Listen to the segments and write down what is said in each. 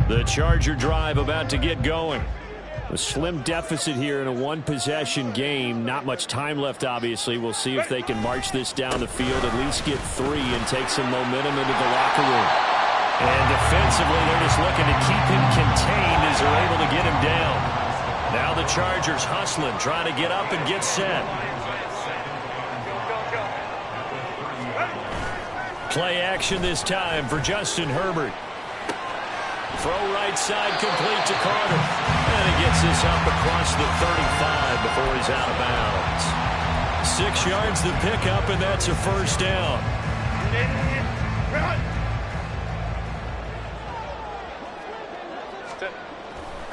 The Charger drive about to get going. A slim deficit here in a one-possession game. Not much time left, obviously. We'll see if they can march this down the field, at least get 3 and take some momentum into the locker room. And defensively, they're just looking to keep him contained as they're able to get him down. Now the Chargers hustling, trying to get up and get set. Play action this time for Justin Herbert. Throw right side complete to Carter. And he gets this up across the 35 before he's out of bounds. 6 yards the pickup, and that's a first down.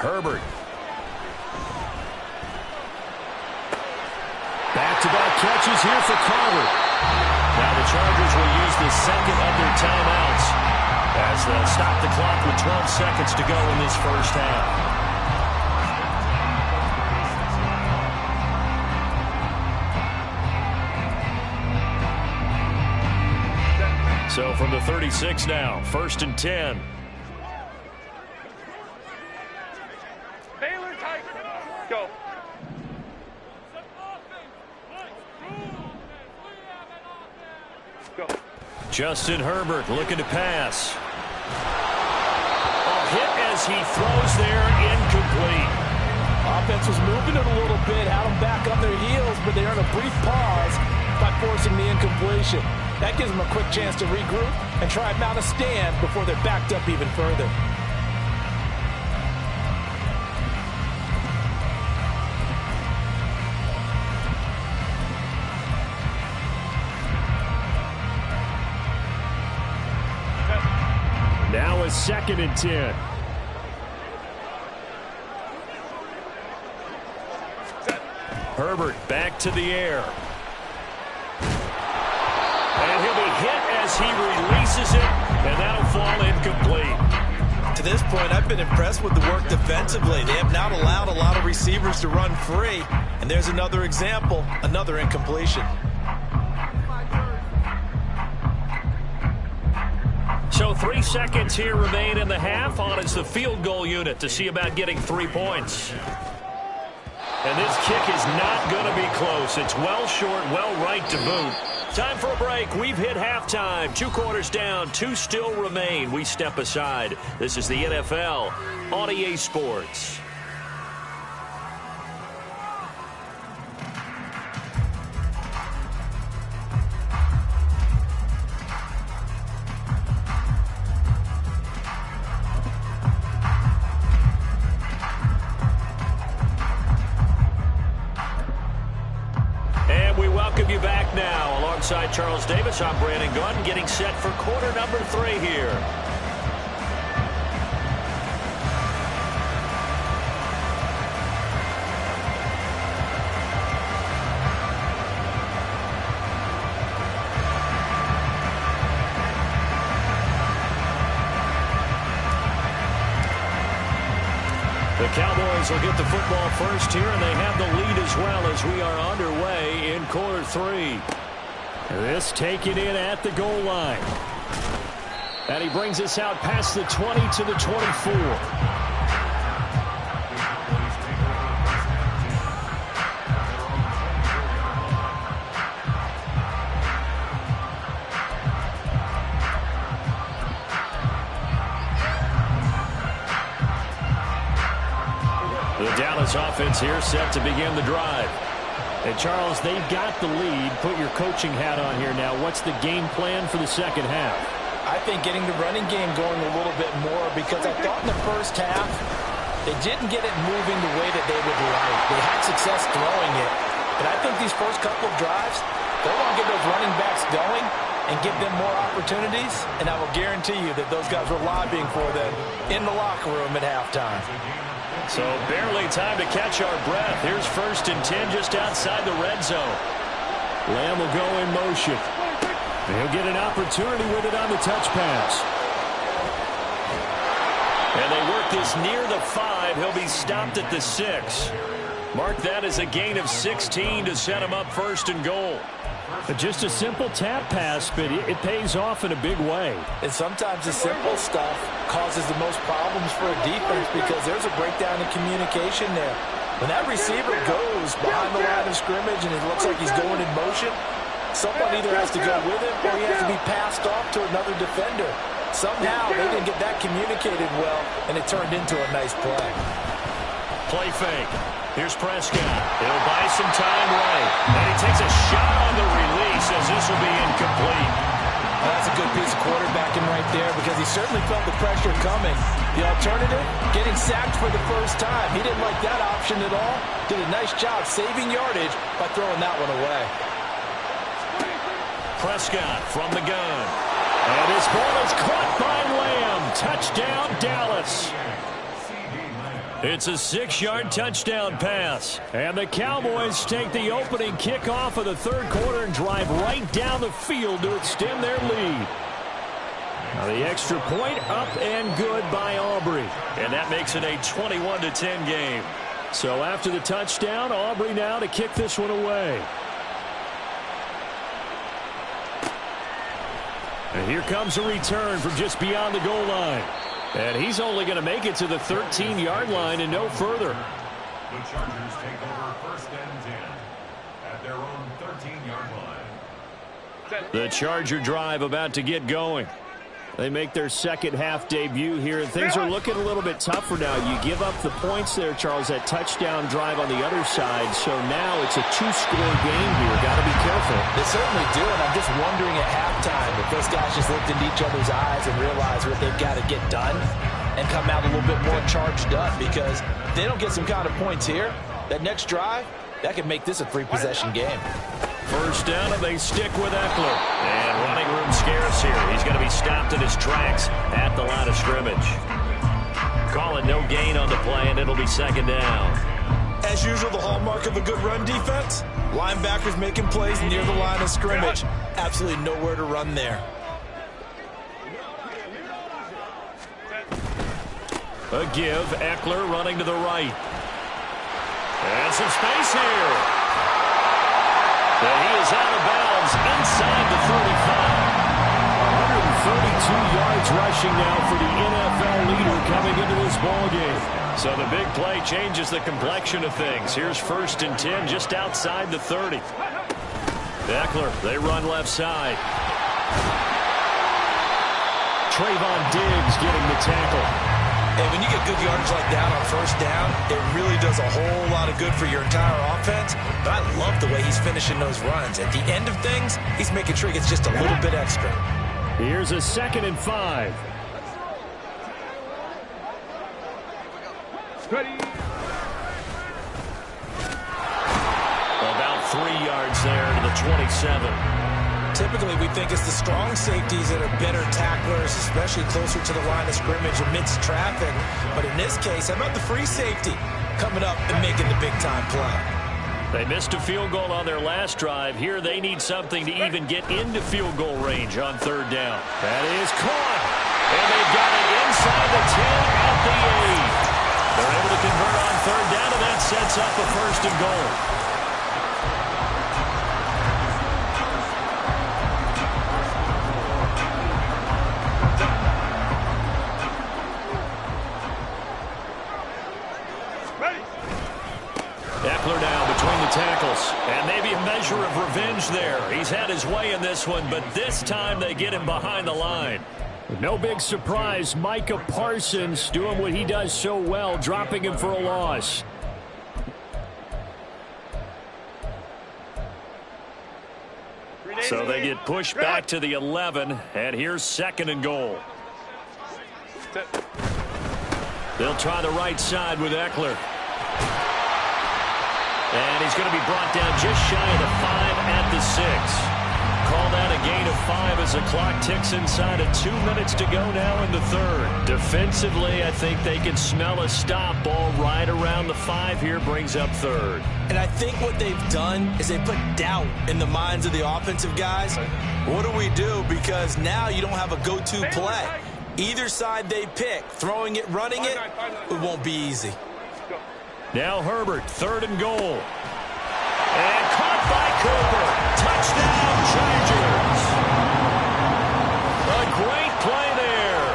Herbert. Back-to-back catches here for Carter. Now the Chargers will use the second of their timeouts as they'll stop the clock with 12 seconds to go in this first half. So from the 36 now, 1st and 10. Baylor tight. Go. Go. Justin Herbert looking to pass. A hit as he throws there, incomplete. Offense was moving it a little bit, had them back on their heels, but they earned a brief pause by forcing the incompletion. That gives them a quick chance to regroup and try and mount a stand before they're backed up even further. Now a 2nd and 10. Herbert back to the air. And he'll be hit as he releases it, and that'll fall incomplete. To this point, I've been impressed with the work defensively. They have not allowed a lot of receivers to run free. And there's another example, another incompletion. So 3 seconds here remain in the half. On is the field goal unit to see about getting 3 points. And this kick is not going to be close. It's well short, well right to boot. Time for a break. We've hit halftime. 2 quarters down, 2 still remain. We step aside. This is the NFL on EA Sports. Welcome you back now. Alongside Charles Davis, I'm Brandon Gunn, getting set for quarter number 3 here. The Cowboys will get the football first here, and they have the lead as well as we are underway in quarter 3. This taken in at the goal line. And he brings us out past the 20 to the 24. The Dallas offense here set to begin the drive. And Charles, they've got the lead. Put your coaching hat on here now. What's the game plan for the second half? I think getting the running game going a little bit more, because I thought in the first half they didn't get it moving the way that they would like. They had success throwing it. But I think these first couple of drives, they want to get those running backs going and give them more opportunities. And I will guarantee you that those guys were lobbying for them in the locker room at halftime. So barely time to catch our breath. Here's 1st and 10 just outside the red zone. Lamb will go in motion. He'll get an opportunity with it on the touch pass. And they work this near the 5. He'll be stopped at the 6. Mark that as a gain of 16 to set him up first and goal. Just a simple tap pass, but it pays off in a big way. And sometimes the simple stuff causes the most problems for a defense because there's a breakdown in communication there. When that receiver goes behind the line of scrimmage and it looks like he's going in motion, someone either has to go with him or he has to be passed off to another defender. Somehow they didn't get that communicated well, and it turned into a nice play. Play fake. Here's Prescott. He'll buy some time right. And he takes a shot on the release as this will be incomplete. That's a good piece of quarterbacking right there because he certainly felt the pressure coming. The alternative, getting sacked for the first time. He didn't like that option at all. Did a nice job saving yardage by throwing that one away. Prescott from the gun. And his ball is caught by Lamb. Touchdown, Dallas. It's a 6-yard touchdown pass. And the Cowboys take the opening kickoff of the third quarter and drive right down the field to extend their lead. Now the extra point up and good by Aubrey. And that makes it a 21-10 game. So after the touchdown, Aubrey now to kick this one away. And here comes a return from just beyond the goal line. And he's only going to make it to the 13-yard line and no further. The Chargers take over first and 10 at their own 13-yard line. The Charger drive about to get going. They make their second half debut here, and things are looking a little bit tougher now. You give up the points there, Charles, that touchdown drive on the other side. So now it's a 2-score game here. Got to be careful. They certainly do, and I'm just wondering at halftime if those guys just looked into each other's eyes and realized what they've got to get done and come out a little bit more charged up, because if they don't get some kind of points here, that next drive, that could make this a 3-possession game. First down, and they stick with Eckler. And running room scarce here. He's going to be stopped in his tracks at the line of scrimmage. Calling no gain on the play, and it'll be second down. As usual, the hallmark of a good run defense, linebackers making plays near the line of scrimmage. Absolutely nowhere to run there. A give, Eckler running to the right. And some space here. And he is out of bounds inside the 35. 132 yards rushing now for the NFL leader coming into this ballgame. So the big play changes the complexion of things. Here's first and 10 just outside the 30. Eckler, they run left side. Trayvon Diggs getting the tackle. And when you get good yardage like that on first down, it really does a whole lot of good for your entire offense. But I love the way he's finishing those runs. At the end of things, he's making sure he gets just a little bit extra. Here's a 2nd and 5. About 3 yards there to the 27. Typically, we think it's the strong safeties that are better tacklers, especially closer to the line of scrimmage amidst traffic. But in this case, how about the free safety coming up and making the big-time play? They missed a field goal on their last drive. Here they need something to even get into field goal range on third down. That is caught. And they've got it inside the 10 at the 8. They're able to convert on third down, and that sets up a first and goal. Eckler now between the tackles, and maybe a measure of revenge there. He's had his way in this one, but this time they get him behind the line. No big surprise, Micah Parsons doing what he does so well, dropping him for a loss. So they get pushed back to the 11, and here's 2nd and goal. They'll try the right side with Eckler. And he's going to be brought down just shy of the 5 at the 6. Call that a gain of 5 as the clock ticks inside of 2 minutes to go now in the third. Defensively, I think they can smell a stop. Ball right around the 5 here brings up third. And I think what they've done is they put doubt in the minds of the offensive guys. What do we do? Because now you don't have a go-to play. Either side they pick, throwing it, running it, it won't be easy. Now Herbert, 3rd and goal. And caught by Cooper. Touchdown, Chargers. A great play there.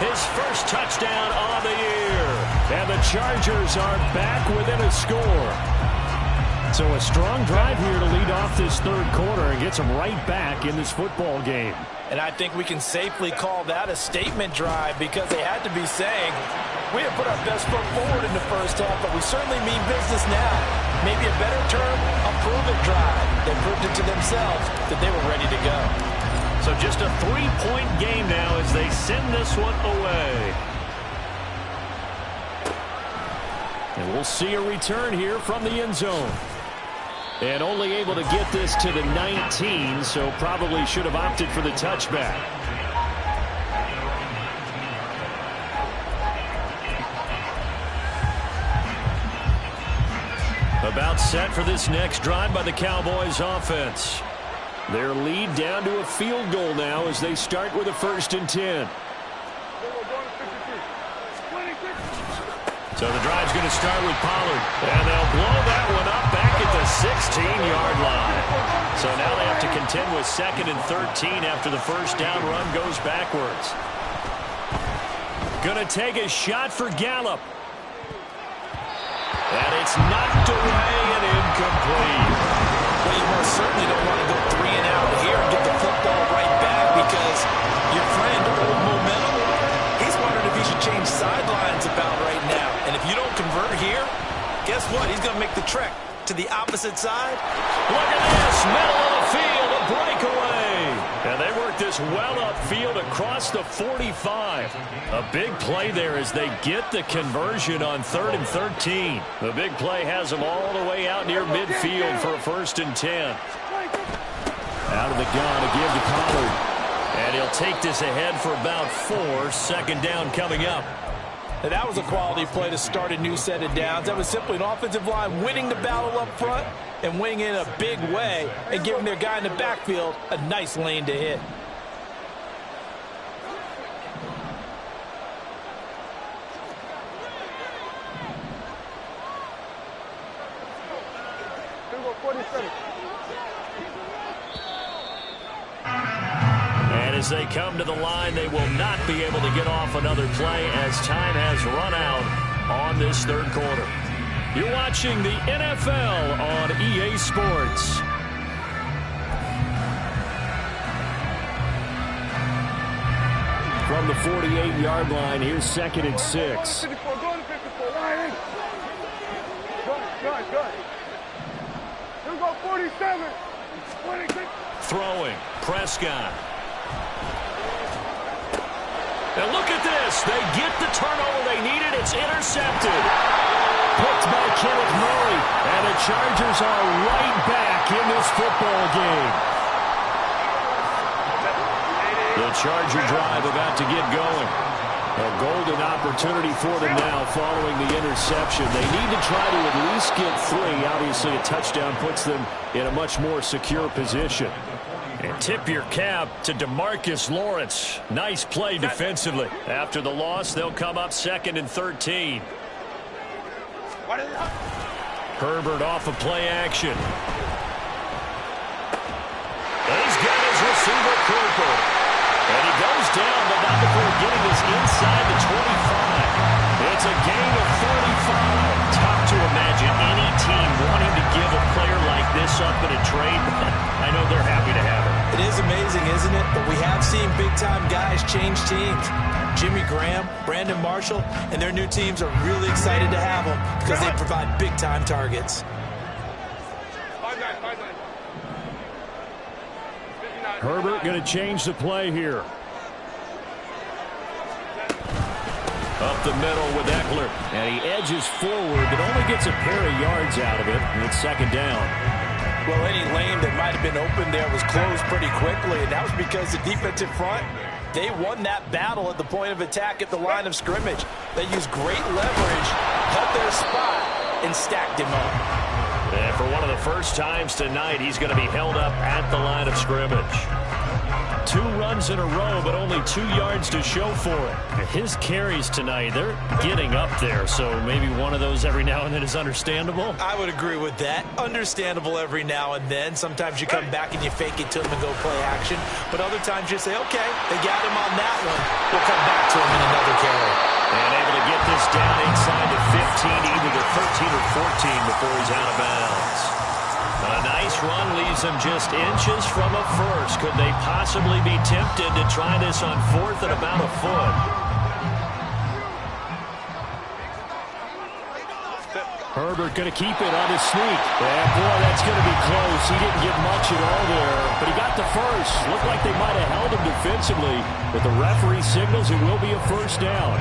His first touchdown on the year. And the Chargers are back within a score. So a strong drive here to lead off this 3rd quarter and gets them right back in this football game. And I think we can safely call that a statement drive because they had to be saying, we have put our best foot forward in the first half, but we certainly mean business now. Maybe a better term, a prove-it drive. They proved it to themselves that they were ready to go. So just a 3-point game now as they send this one away. And we'll see a return here from the end zone. And only able to get this to the 19, so probably should have opted for the touchback. About set for this next drive by the Cowboys offense. Their lead down to a field goal now as they start with a 1st and 10. So the drive's going to start with Pollard. And they'll blow that one up back at the 16-yard line. So now they have to contend with 2nd and 13 after the first down run goes backwards. Going to take a shot for Gallup. And it's knocked away and incomplete. Well, you most certainly don't want to go 3 and out here and get the football right back because your friend, Old Momentum, he's wondering if he should change sidelines about right now. And if you don't convert here, guess what? He's going to make the trek to the opposite side. Look at this, middle of the field, a breakaway. And they work this well upfield across the 45. A big play there as they get the conversion on 3rd and 13. The big play has them all the way out near midfield for a 1st and 10. Out of the gun to give to Pollard. And he'll take this ahead for about 4. 2nd down coming up. And that was a quality play to start a new set of downs. That was simply an offensive line winning the battle up front and winning in a big way and giving their guy in the backfield a nice lane to hit. And as they come to the line, they will not be able to get off another play as time has run out on this 3rd quarter. You're watching the NFL on EA Sports. From the 48-yard line, here's 2nd and 6. Throwing, Prescott. And look at this. They get the turnover they needed. It's intercepted. Picked by Kenneth Murray. And the Chargers are right back in this football game. The Charger drive about to get going. A golden opportunity for them now following the interception. They need to try to at least get 3. Obviously, a touchdown puts them in a much more secure position. And tip your cap to DeMarcus Lawrence. Nice play defensively. After the loss, they'll come up 2nd and 13. Herbert off of play action. He's got his receiver, Cooper. And he goes down, but not before getting this inside the 25. It's a gain of 45. Tough to imagine any team wanting to give a player like this up in a trade, but I know they're happy to have it. It is amazing, isn't it? But we have seen big-time guys change teams. Jimmy Graham, Brandon Marshall, and their new teams are really excited to have them because they provide big-time targets. Herbert going to change the play here. Up the middle with Eckler. And he edges forward, but only gets a pair of yards out of it. And it's 2nd down. Well, any lane that might have been open there was closed pretty quickly, and that was because the defensive front, they won that battle at the point of attack at the line of scrimmage. They used great leverage, held their spot, and stacked him up. And for one of the first times tonight, he's going to be held up at the line of scrimmage. 2 runs in a row, but only 2 yards to show for it. His carries tonight, they're getting up there, so maybe one of those every now and then is understandable. I would agree with that. Understandable every now and then. Sometimes you come back and you fake it to him and go play action. But other times you say, okay, they got him on that one. We'll come back to him in another carry. And able to get this down inside the 15, either the 13 or 14 before he's out of bounds. A nice run leaves them just inches from a first. Could they possibly be tempted to try this on 4th and about a foot? Herbert going to keep it on his sneak. And boy, that's going to be close. He didn't get much at all there, but he got the first. Looked like they might have held him defensively, but the referee signals it will be a first down.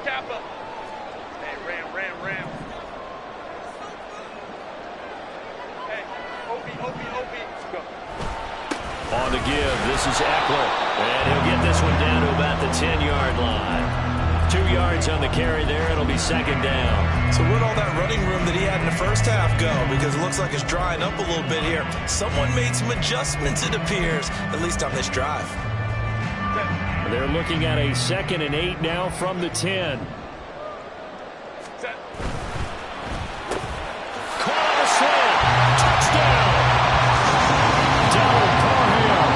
Kappa. Hey, Ram. Hey, Opie. Go. On the give, this is Eckler. And he'll get this one down to about the 10-yard line. 2 yards on the carry there. It'll be second down. So where'd all that running room that he had in the first half go? Because it looks like it's drying up a little bit here. Someone made some adjustments, it appears, at least on this drive. They're looking at a 2nd and 8 now from the 10. Caught on a slant. Touchdown. Donald Parham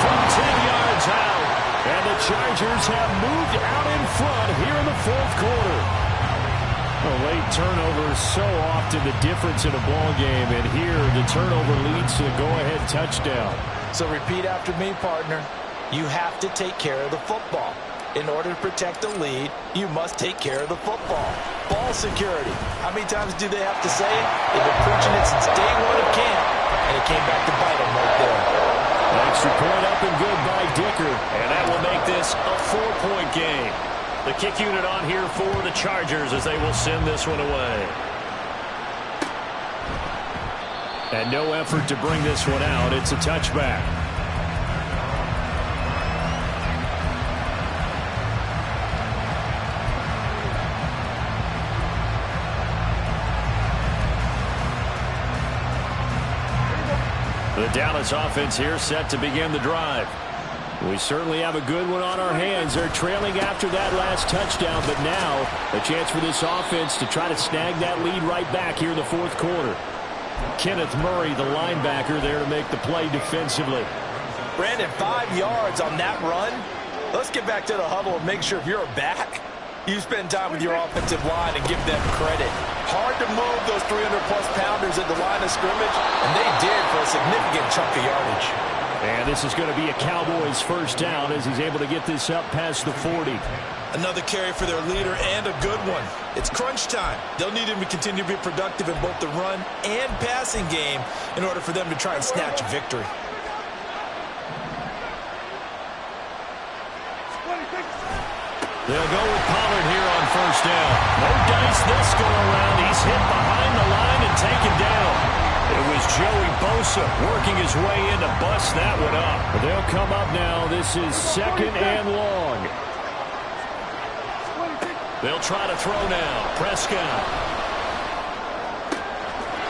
from 10 yards out. And the Chargers have moved out in front here in the 4th quarter. A late turnover is so often the difference in a ball game. And here the turnover leads to the go-ahead touchdown. So repeat after me, partner. You have to take care of the football. In order to protect the lead, you must take care of the football. Ball security. How many times do they have to say it? They've been preaching it since day 1 of camp, and it came back to bite them right there. Extra point up and good by Dicker, and that will make this a 4-point game. The kick unit on here for the Chargers as they will send this one away. And no effort to bring this one out. It's a touchback. The Dallas offense here set to begin the drive. We certainly have a good one on our hands. They're trailing after that last touchdown, but now a chance for this offense to try to snag that lead right back here in the 4th quarter. Kenneth Murray, the linebacker, there to make the play defensively. Brandon, 5 yards on that run. Let's get back to the huddle and make sure if you're a back, you spend time with your offensive line and give them credit. Hard to move those 300-plus pounders at the line of scrimmage, and they did for a significant chunk of yardage. And this is going to be a Cowboys first down as he's able to get this up past the 40. Another carry for their leader and a good one. It's crunch time. They'll need him to continue to be productive in both the run and passing game in order for them to try and snatch a victory. They'll go with Pollard here on first down. No dice this go around. He's hit behind the line and taken down. It was Joey Bosa working his way in to bust that one up. They'll come up now. This is 2nd and long. They'll try to throw now. Prescott.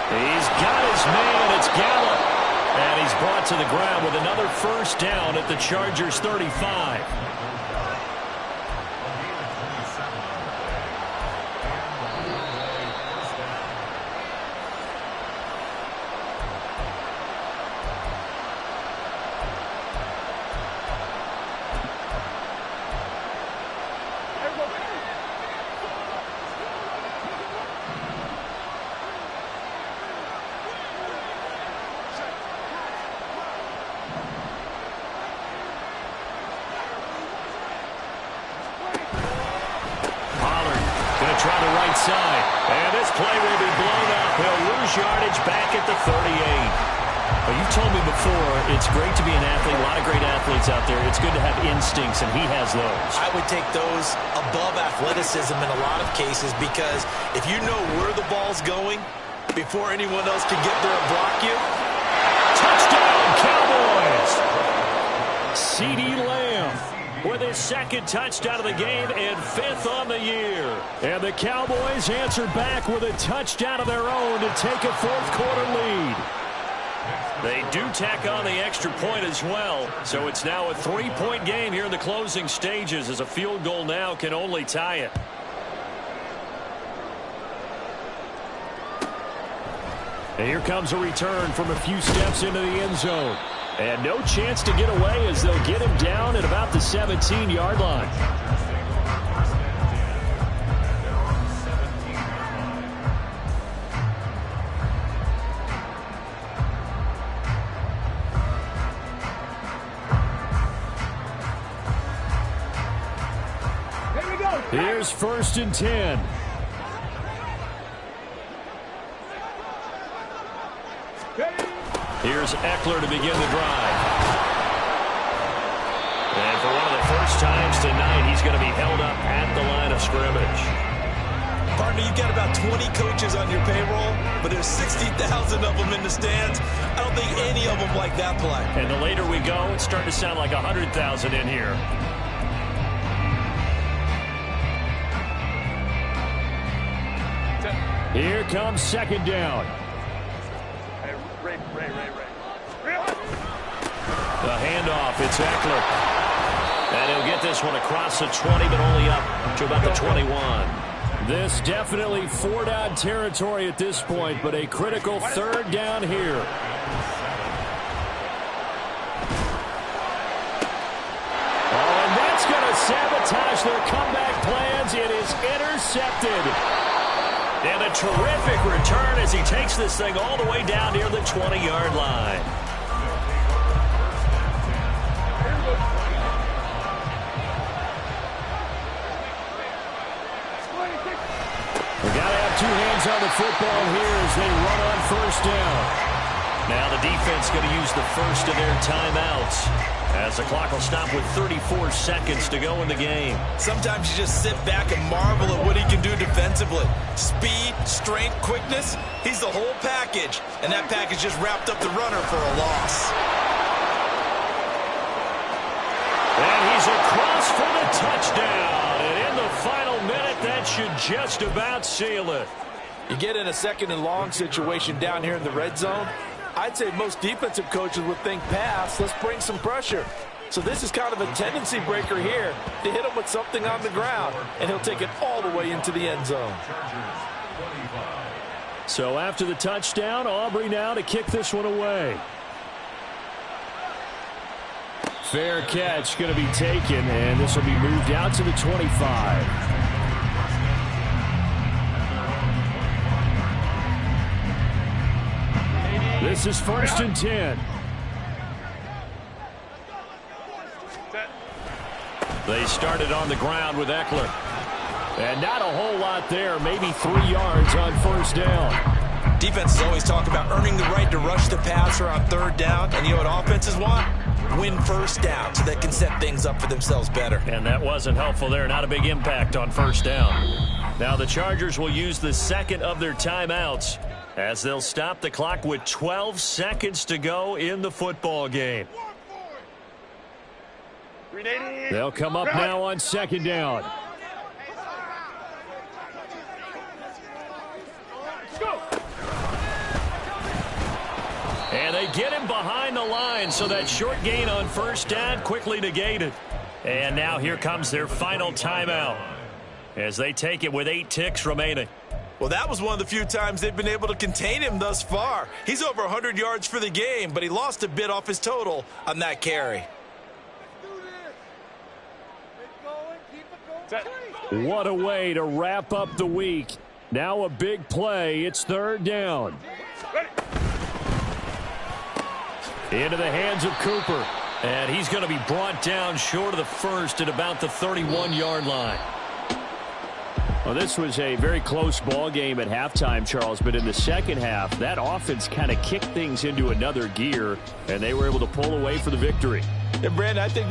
He's got his man. It's Gallup. And he's brought to the ground with another first down at the Chargers 35. Try the right side. And this play will be blown up. He'll lose yardage back at the 38. Well, you told me before, it's great to be an athlete. A lot of great athletes out there. It's good to have instincts, and he has those. I would take those above athleticism in a lot of cases because if you know where the ball's going before anyone else can get there and block you. Touchdown, Cowboys! CeeDee Lamb. with his second touchdown of the game and 5th on the year. And the Cowboys answer back with a touchdown of their own to take a 4th quarter lead. They do tack on the extra point as well, so it's now a 3-point game here in the closing stages, as a field goal now can only tie it. And here comes a return from a few steps into the end zone. And no chance to get away, as they'll get him down at about the 17-yard line. Here's 1st and 10. Here's Eckler to begin the drive. And for one of the first times tonight, he's going to be held up at the line of scrimmage. Partner, you've got about 20 coaches on your payroll, but there's 60,000 of them in the stands. I don't think any of them like that play. And the later we go, it's starting to sound like 100,000 in here. Here comes 2nd down. Hey, Ray. The handoff, it's Eckler. And he'll get this one across the 20, but only up to about the 21. This definitely 4-down territory at this point, but a critical 3rd down here. Oh, and that's going to sabotage their comeback plans. It is intercepted. And a terrific return as he takes this thing all the way down near the 20-yard line. We got to have 2 hands on the football here as they run on 1st down. Now the defense going to use the first of their timeouts, as the clock will stop with 34 seconds to go in the game. Sometimes you just sit back and marvel at what he can do defensively. Speed, strength, quickness, he's the whole package. And that package just wrapped up the runner for a loss. And he's across for the touchdown. And in the final minute, that should just about seal it. You get in a 2nd and long situation down here in the red zone, I'd say most defensive coaches would think pass, let's bring some pressure. So this is kind of a tendency breaker here to hit him with something on the ground, and he'll take it all the way into the end zone. So after the touchdown, Aubrey now to kick this one away. Fair catch going to be taken, and this will be moved out to the 25. This is 1st and 10. They started on the ground with Eckler. And not a whole lot there, maybe 3 yards on 1st down. Defenses always talk about earning the right to rush the passer on 3rd down. And you know what offenses want? Win 1st down so they can set things up for themselves better. And that wasn't helpful there. Not a big impact on 1st down. Now the Chargers will use the 2nd of their timeouts, as they'll stop the clock with 12 seconds to go in the football game. They'll come up now on 2nd down. And they get him behind the line, so that short gain on 1st down quickly negated. And now here comes their final timeout, as they take it with 8 ticks remaining. Well, that was one of the few times they've been able to contain him thus far. He's over 100 yards for the game, but he lost a bit off his total on that carry. What a way to wrap up the week. Now a big play. It's 3rd down. Into the hands of Cooper. And he's going to be brought down short of the 1st at about the 31-yard line. Well, this was a very close ball game at halftime, Charles, but in the second half, that offense kind of kicked things into another gear, and they were able to pull away for the victory. And Brandon, I think